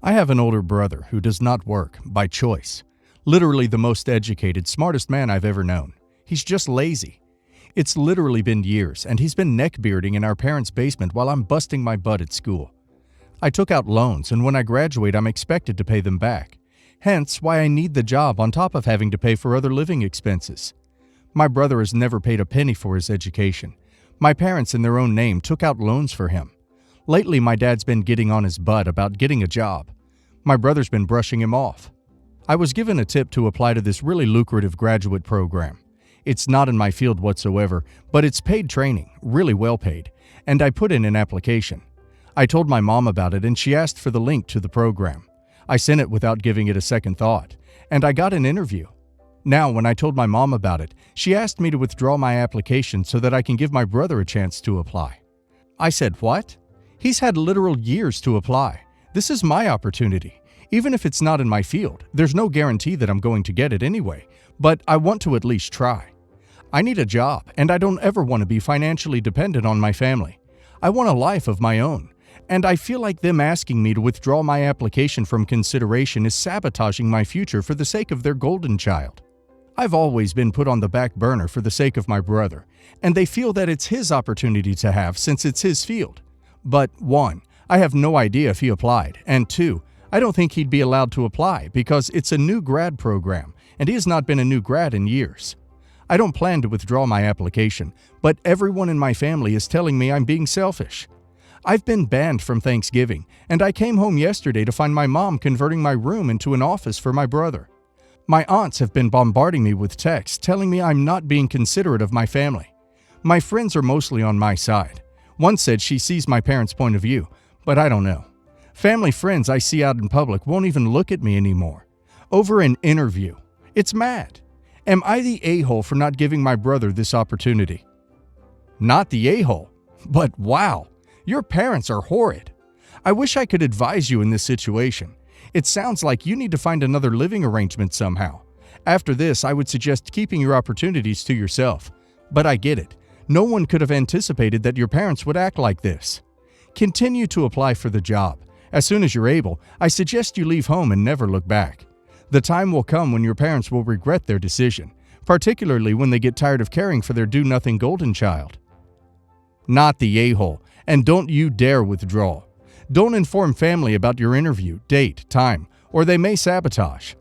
I have an older brother who does not work by choice. Literally the most educated, smartest man I've ever known. He's just lazy. It's literally been years, and he's been neckbearding in our parents' basement while I'm busting my butt at school. I took out loans, and when I graduate, I'm expected to pay them back. Hence why I need the job on top of having to pay for other living expenses. My brother has never paid a penny for his education. My parents, in their own name, took out loans for him. Lately, my dad's been getting on his butt about getting a job. My brother's been brushing him off. I was given a tip to apply to this really lucrative graduate program. It's not in my field whatsoever, but it's paid training, really well paid, and I put in an application. I told my mom about it and she asked for the link to the program. I sent it without giving it a second thought, and I got an interview. Now, when I told my mom about it, she asked me to withdraw my application so that I can give my brother a chance to apply. I said, "What? He's had literal years to apply. This is my opportunity. Even if it's not in my field, there's no guarantee that I'm going to get it anyway, but I want to at least try. I need a job, and I don't ever want to be financially dependent on my family. I want a life of my own, and I feel like them asking me to withdraw my application from consideration is sabotaging my future for the sake of their golden child. I've always been put on the back burner for the sake of my brother, and they feel that it's his opportunity to have since it's his field. But 1, I have no idea if he applied, and 2, I don't think he'd be allowed to apply because it's a new grad program, and he has not been a new grad in years. I don't plan to withdraw my application, but everyone in my family is telling me I'm being selfish. I've been banned from Thanksgiving, and I came home yesterday to find my mom converting my room into an office for my brother. My aunts have been bombarding me with texts telling me I'm not being considerate of my family. My friends are mostly on my side. One said she sees my parents' point of view, but I don't know. Family friends I see out in public won't even look at me anymore. Over an interview. It's mad. Am I the a-hole for not giving my brother this opportunity? Not the a-hole, but wow, your parents are horrid. I wish I could advise you in this situation. It sounds like you need to find another living arrangement somehow. After this, I would suggest keeping your opportunities to yourself. But I get it. No one could have anticipated that your parents would act like this. Continue to apply for the job. As soon as you're able, I suggest you leave home and never look back. The time will come when your parents will regret their decision, particularly when they get tired of caring for their do-nothing golden child. Not the a-hole, and don't you dare withdraw. Don't inform family about your interview, date, time, or they may sabotage.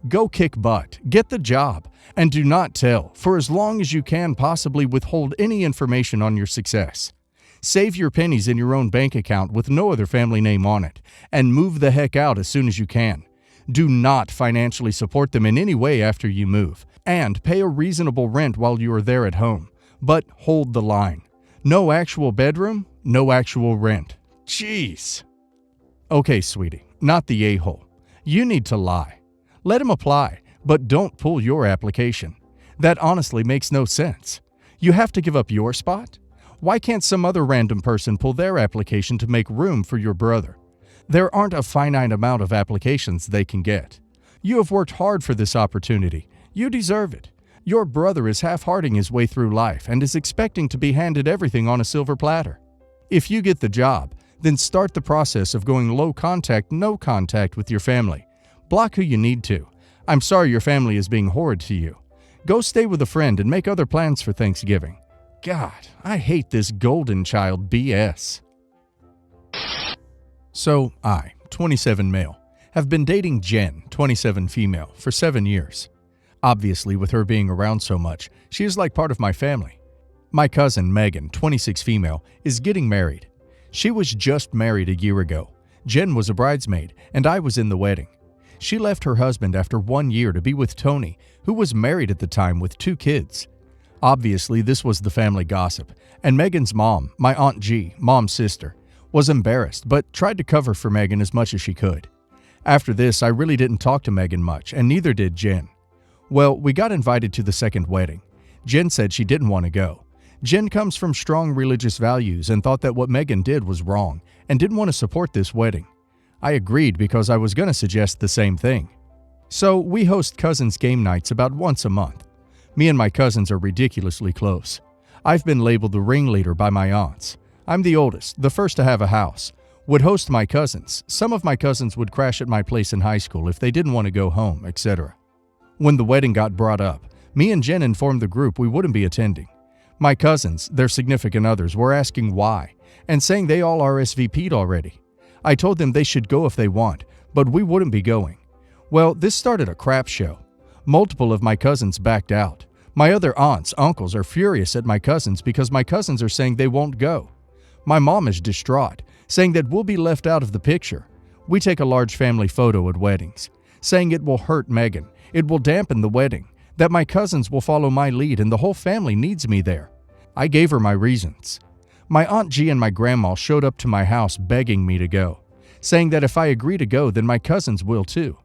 Go kick butt, get the job, and do not tell, for as long as you can possibly withhold any information on your success. Save your pennies in your own bank account with no other family name on it, and move the heck out as soon as you can. Do not financially support them in any way after you move, and pay a reasonable rent while you are there at home. But hold the line. No actual bedroom, no actual rent. Jeez. Okay, sweetie, not the a-hole. You need to lie. Let him apply, but don't pull your application. That honestly makes no sense. You have to give up your spot? Why can't some other random person pull their application to make room for your brother? There aren't a finite amount of applications they can get. You have worked hard for this opportunity. You deserve it. Your brother is half-hearting his way through life and is expecting to be handed everything on a silver platter. If you get the job, then start the process of going low contact, no contact with your family. Block who you need to. I'm sorry your family is being horrid to you. Go stay with a friend and make other plans for Thanksgiving. God, I hate this golden child BS. So, I, 27 male, have been dating Jen, 27 female, for 7 years. Obviously, with her being around so much, she is like part of my family. My cousin, Megan, 26 female, is getting married. She was just married a year ago. Jen was a bridesmaid, and I was in the wedding. She left her husband after 1 year to be with Tony, who was married at the time with 2 kids. Obviously, this was the family gossip, and Megan's mom, my Aunt G, mom's sister, was embarrassed but tried to cover for Megan as much as she could. After this, I really didn't talk to Megan much, and neither did Jen. Well, we got invited to the second wedding. Jen said she didn't want to go. Jen comes from strong religious values and thought that what Megan did was wrong and didn't want to support this wedding. I agreed because I was going to suggest the same thing. So we host cousins' game nights about once a month. Me and my cousins are ridiculously close. I've been labeled the ringleader by my aunts. I'm the oldest, the first to have a house. would host my cousins. Some of my cousins would crash at my place in high school if they didn't want to go home, etc. When the wedding got brought up, me and Jen informed the group we wouldn't be attending. My cousins, their significant others, were asking why, and saying they all RSVP'd already. I told them they should go if they want, but we wouldn't be going. Well, this started a crap show. Multiple of my cousins backed out. My other aunts, uncles are furious at my cousins because my cousins are saying they won't go. My mom is distraught, saying that we'll be left out of the picture. We take a large family photo at weddings, saying it will hurt Megan, it will dampen the wedding, that my cousins will follow my lead and the whole family needs me there. I gave her my reasons. My Aunt G and my grandma showed up to my house begging me to go, saying that if I agree to go, then my cousins will too.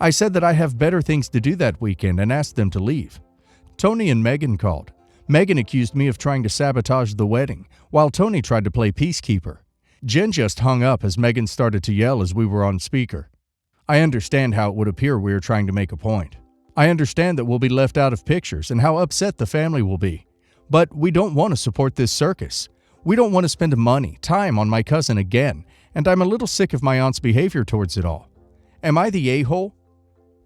I said that I have better things to do that weekend and asked them to leave. Tony and Megan called. Megan accused me of trying to sabotage the wedding, while Tony tried to play peacekeeper. Jen just hung up as Megan started to yell as we were on speaker. I understand how it would appear we are trying to make a point. I understand that we'll be left out of pictures and how upset the family will be. But we don't want to support this circus. We don't want to spend money, time on my cousin again, and I'm a little sick of my aunt's behavior towards it all. Am I the a-hole?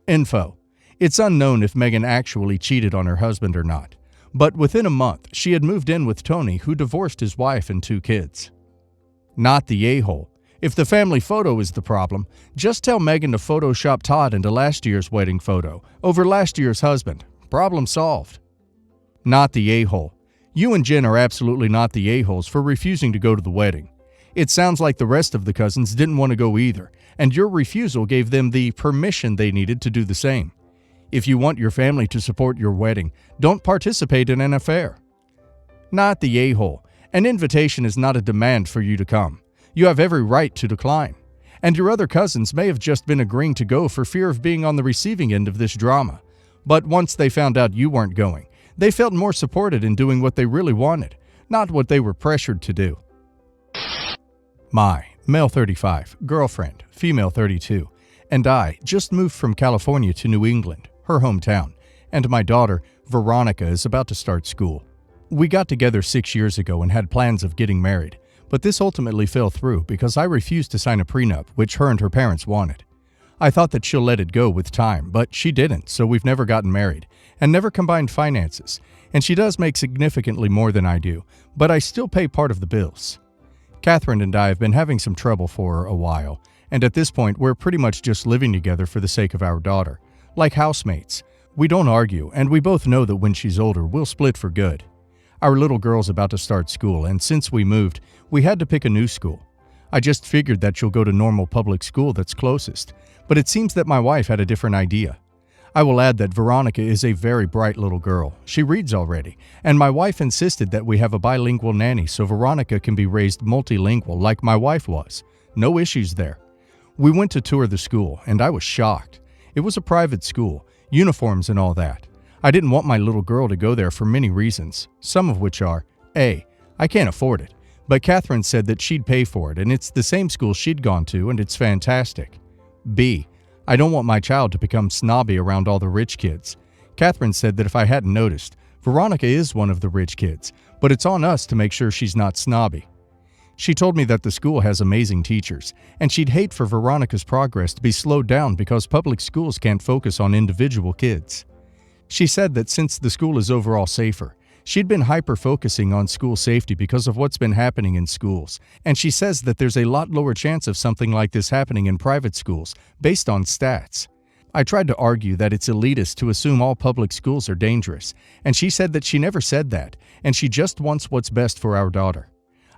Info. It's unknown if Megan actually cheated on her husband or not, but within a month, she had moved in with Tony, who divorced his wife and 2 kids. Not the a-hole. If the family photo is the problem, just tell Megan to Photoshop Todd into last year's wedding photo over last year's husband. Problem solved. Not the a-hole. You and Jen are absolutely not the a-holes for refusing to go to the wedding. It sounds like the rest of the cousins didn't want to go either, and your refusal gave them the permission they needed to do the same. If you want your family to support your wedding, don't participate in an affair. Not the a-hole. An invitation is not a demand for you to come. You have every right to decline. And your other cousins may have just been agreeing to go for fear of being on the receiving end of this drama. But once they found out you weren't going, they felt more supported in doing what they really wanted, not what they were pressured to do. My, male 35, girlfriend, female 32, and I just moved from California to New England, her hometown, and my daughter, Veronica, is about to start school. We got together 6 years ago and had plans of getting married, but this ultimately fell through because I refused to sign a prenup, which her and her parents wanted. I thought that she'll let it go with time, but she didn't, so we've never gotten married and never combined finances, and she does make significantly more than I do, but I still pay part of the bills. Catherine and I have been having some trouble for a while, and at this point we're pretty much just living together for the sake of our daughter, like housemates. We don't argue, and we both know that when she's older, we'll split for good. Our little girl's about to start school, and since we moved, we had to pick a new school. I just figured that she'll go to normal public school that's closest, but it seems that my wife had a different idea. I will add that Veronica is a very bright little girl. She reads already, and my wife insisted that we have a bilingual nanny so Veronica can be raised multilingual like my wife was. No issues there. We went to tour the school, and I was shocked. It was a private school, uniforms and all that. I didn't want my little girl to go there for many reasons, some of which are, A, I can't afford it, but Catherine said that she'd pay for it and it's the same school she'd gone to and it's fantastic. B, I don't want my child to become snobby around all the rich kids. Catherine said that if I hadn't noticed, Veronica is one of the rich kids, but it's on us to make sure she's not snobby. She told me that the school has amazing teachers, and she'd hate for Veronica's progress to be slowed down because public schools can't focus on individual kids. She said that since the school is overall safer, she'd been hyper-focusing on school safety because of what's been happening in schools, and she says that there's a lot lower chance of something like this happening in private schools, based on stats. I tried to argue that it's elitist to assume all public schools are dangerous, and she said that she never said that, and she just wants what's best for our daughter.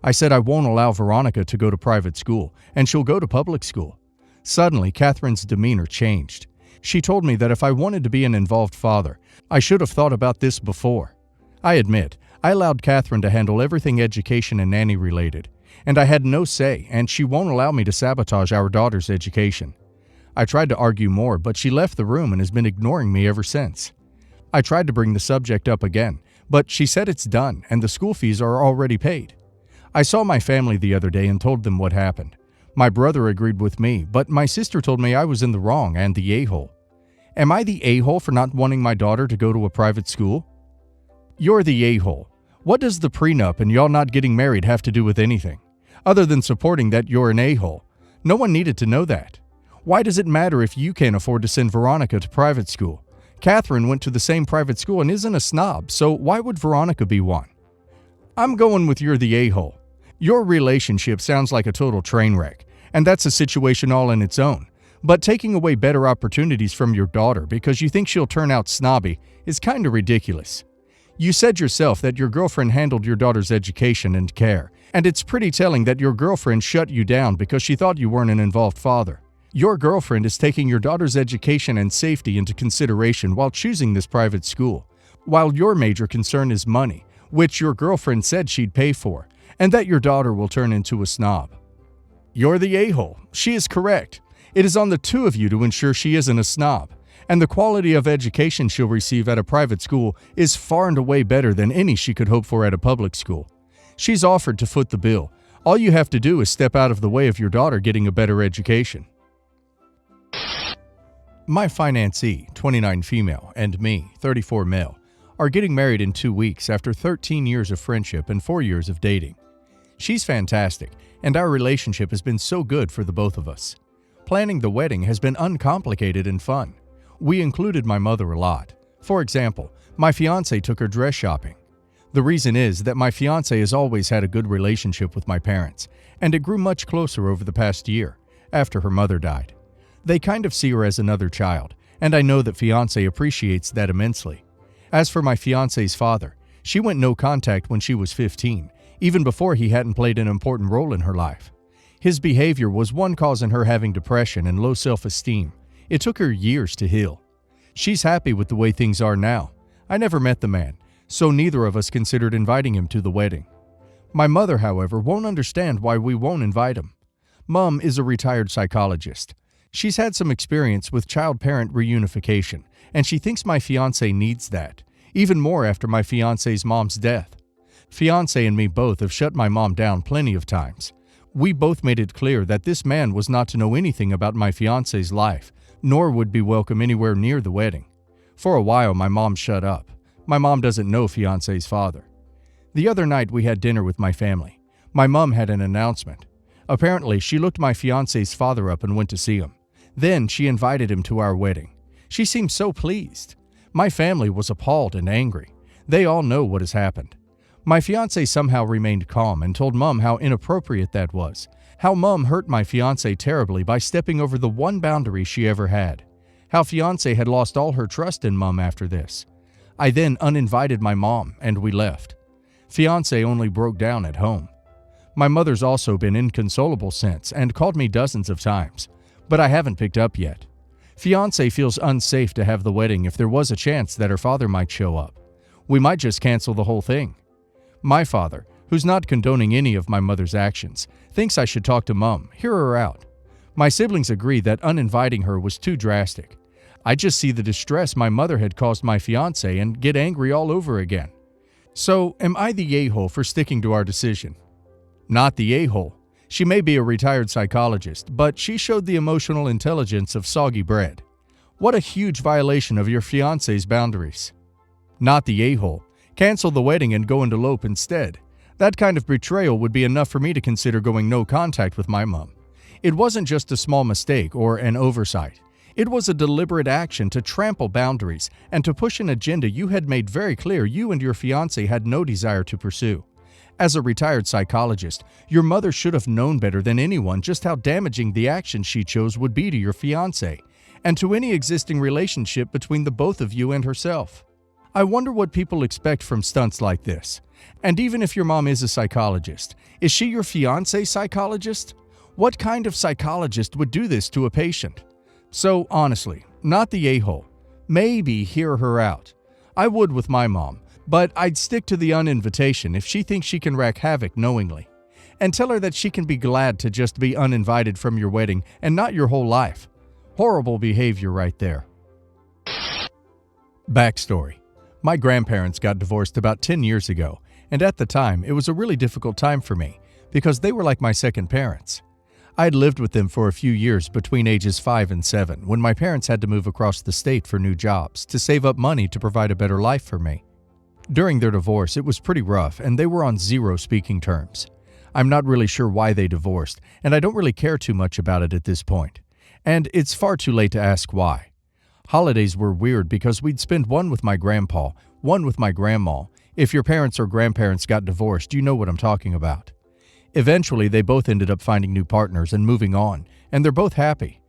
I said I won't allow Veronica to go to private school, and she'll go to public school. Suddenly, Catherine's demeanor changed. She told me that if I wanted to be an involved father, I should have thought about this before. I admit, I allowed Catherine to handle everything education and nanny related, and I had no say, and she won't allow me to sabotage our daughter's education. I tried to argue more, but she left the room and has been ignoring me ever since. I tried to bring the subject up again, but she said it's done and the school fees are already paid. I saw my family the other day and told them what happened. My brother agreed with me, but my sister told me I was in the wrong and the a-hole. Am I the a-hole for not wanting my daughter to go to a private school? You're the a-hole. What does the prenup and y'all not getting married have to do with anything? other than supporting that you're an a-hole. No one needed to know that. Why does it matter if you can't afford to send Veronica to private school? Catherine went to the same private school and isn't a snob, so why would Veronica be one? I'm going with you're the a-hole. Your relationship sounds like a total train wreck, and that's a situation all in its own. But taking away better opportunities from your daughter because you think she'll turn out snobby is kinda ridiculous. You said yourself that your girlfriend handled your daughter's education and care, and it's pretty telling that your girlfriend shut you down because she thought you weren't an involved father. Your girlfriend is taking your daughter's education and safety into consideration while choosing this private school, while your major concern is money, which your girlfriend said she'd pay for, and that your daughter will turn into a snob. You're the a-hole. She is correct. It is on the two of you to ensure she isn't a snob, and the quality of education she'll receive at a private school is far and away better than any she could hope for at a public school. She's offered to foot the bill. All you have to do is step out of the way of your daughter getting a better education. My financee, 29 female, and me, 34 male, are getting married in 2 weeks after 13 years of friendship and 4 years of dating. She's fantastic, and our relationship has been so good for the both of us. Planning the wedding has been uncomplicated and fun. We included my mother a lot. For example, my fiancé took her dress shopping. The reason is that my fiancé has always had a good relationship with my parents, and it grew much closer over the past year, after her mother died. They kind of see her as another child, and I know that fiancé appreciates that immensely. As for my fiancé's father, she went no contact when she was 15, even before he hadn't played an important role in her life. His behavior was one cause in her having depression and low self-esteem. It took her years to heal. She's happy with the way things are now. I never met the man, so neither of us considered inviting him to the wedding. My mother, however, won't understand why we won't invite him. Mom is a retired psychologist. She's had some experience with child-parent reunification, and she thinks my fiancé needs that, even more after my fiancé's mom's death. Fiancé and me both have shut my mom down plenty of times. We both made it clear that this man was not to know anything about my fiancé's life, nor would be welcome anywhere near the wedding. For a while, my mom shut up. My mom doesn't know fiancé's father. The other night, we had dinner with my family. My mom had an announcement. Apparently, she looked my fiancé's father up and went to see him. Then she invited him to our wedding. She seemed so pleased. My family was appalled and angry. They all know what has happened. My fiancé somehow remained calm and told Mom how inappropriate that was, how Mom hurt my fiancé terribly by stepping over the one boundary she ever had, how fiancé had lost all her trust in Mom after this. I then uninvited my mom and we left. Fiancé only broke down at home. My mother's also been inconsolable since and called me dozens of times, but I haven't picked up yet. Fiancé feels unsafe to have the wedding if there was a chance that her father might show up. We might just cancel the whole thing. My father, who's not condoning any of my mother's actions, thinks I should talk to Mom, hear her out. My siblings agree that uninviting her was too drastic. I just see the distress my mother had caused my fiancé and get angry all over again. So, am I the a-hole for sticking to our decision? Not the a-hole. She may be a retired psychologist, but she showed the emotional intelligence of soggy bread. What a huge violation of your fiancé's boundaries. Not the a-hole. Cancel the wedding and go and elope instead. That kind of betrayal would be enough for me to consider going no contact with my mom. It wasn't just a small mistake or an oversight. It was a deliberate action to trample boundaries and to push an agenda you had made very clear you and your fiancé had no desire to pursue. As a retired psychologist, your mother should have known better than anyone just how damaging the action she chose would be to your fiancé and to any existing relationship between the both of you and herself. I wonder what people expect from stunts like this. And even if your mom is a psychologist, is she your fiancé's psychologist? What kind of psychologist would do this to a patient? So honestly, not the a-hole. Maybe hear her out. I would with my mom, but I'd stick to the uninvitation if she thinks she can wreak havoc knowingly. And tell her that she can be glad to just be uninvited from your wedding and not your whole life. Horrible behavior right there. Backstory. My grandparents got divorced about 10 years ago, and at the time, it was a really difficult time for me because they were like my second parents. I had lived with them for a few years between ages 5 and 7 when my parents had to move across the state for new jobs to save up money to provide a better life for me. During their divorce, it was pretty rough and they were on zero speaking terms. I'm not really sure why they divorced, and I don't really care too much about it at this point. And it's far too late to ask why. Holidays were weird because we'd spend one with my grandpa, one with my grandma. If your parents or grandparents got divorced, you know what I'm talking about. Eventually, they both ended up finding new partners and moving on, and they're both happy.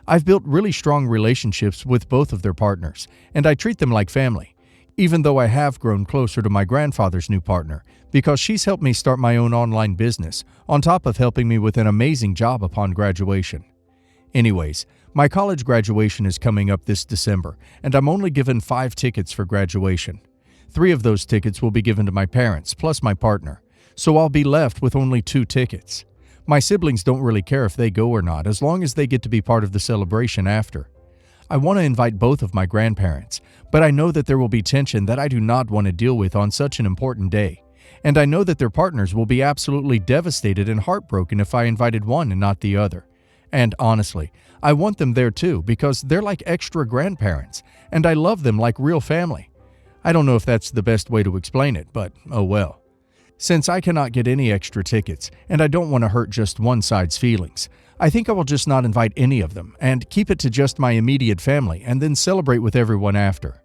I've built really strong relationships with both of their partners, and I treat them like family, even though I have grown closer to my grandfather's new partner because she's helped me start my own online business, on top of helping me with an amazing job upon graduation. Anyways, my college graduation is coming up this December, and I'm only given 5 tickets for graduation. 3 of those tickets will be given to my parents, plus my partner, so I'll be left with only 2 tickets. My siblings don't really care if they go or not, as long as they get to be part of the celebration after. I want to invite both of my grandparents, but I know that there will be tension that I do not want to deal with on such an important day. And I know that their partners will be absolutely devastated and heartbroken if I invited one and not the other. And honestly, I want them there too because they're like extra grandparents, and I love them like real family. I don't know if that's the best way to explain it, but oh well. Since I cannot get any extra tickets, and I don't want to hurt just one side's feelings, I think I will just not invite any of them and keep it to just my immediate family and then celebrate with everyone after.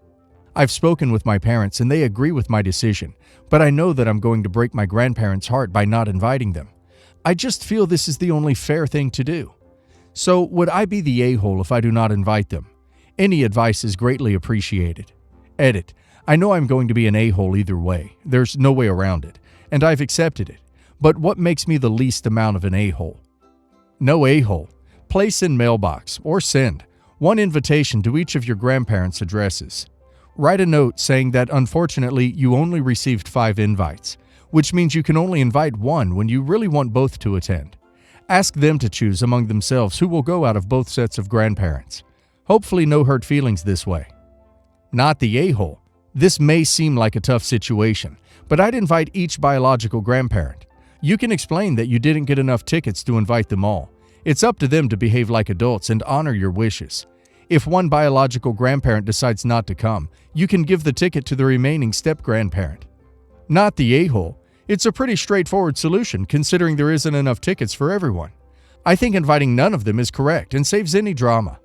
I've spoken with my parents and they agree with my decision, but I know that I'm going to break my grandparents' heart by not inviting them. I just feel this is the only fair thing to do. So would I be the a-hole if I do not invite them? Any advice is greatly appreciated. Edit. I know I'm going to be an a-hole either way. There's no way around it, and I've accepted it. But what makes me the least amount of an a-hole? No a-hole. Place in mailbox or send 1 invitation to each of your grandparents' addresses. Write a note saying that unfortunately you only received 5 invites, which means you can only invite 1 when you really want both to attend. Ask them to choose among themselves who will go out of both sets of grandparents. Hopefully no hurt feelings this way. Not the a-hole. This may seem like a tough situation, but I'd invite each biological grandparent. You can explain that you didn't get enough tickets to invite them all. It's up to them to behave like adults and honor your wishes. If one biological grandparent decides not to come, you can give the ticket to the remaining step-grandparent. Not the a-hole. It's a pretty straightforward solution considering there isn't enough tickets for everyone. I think inviting none of them is correct and saves any drama.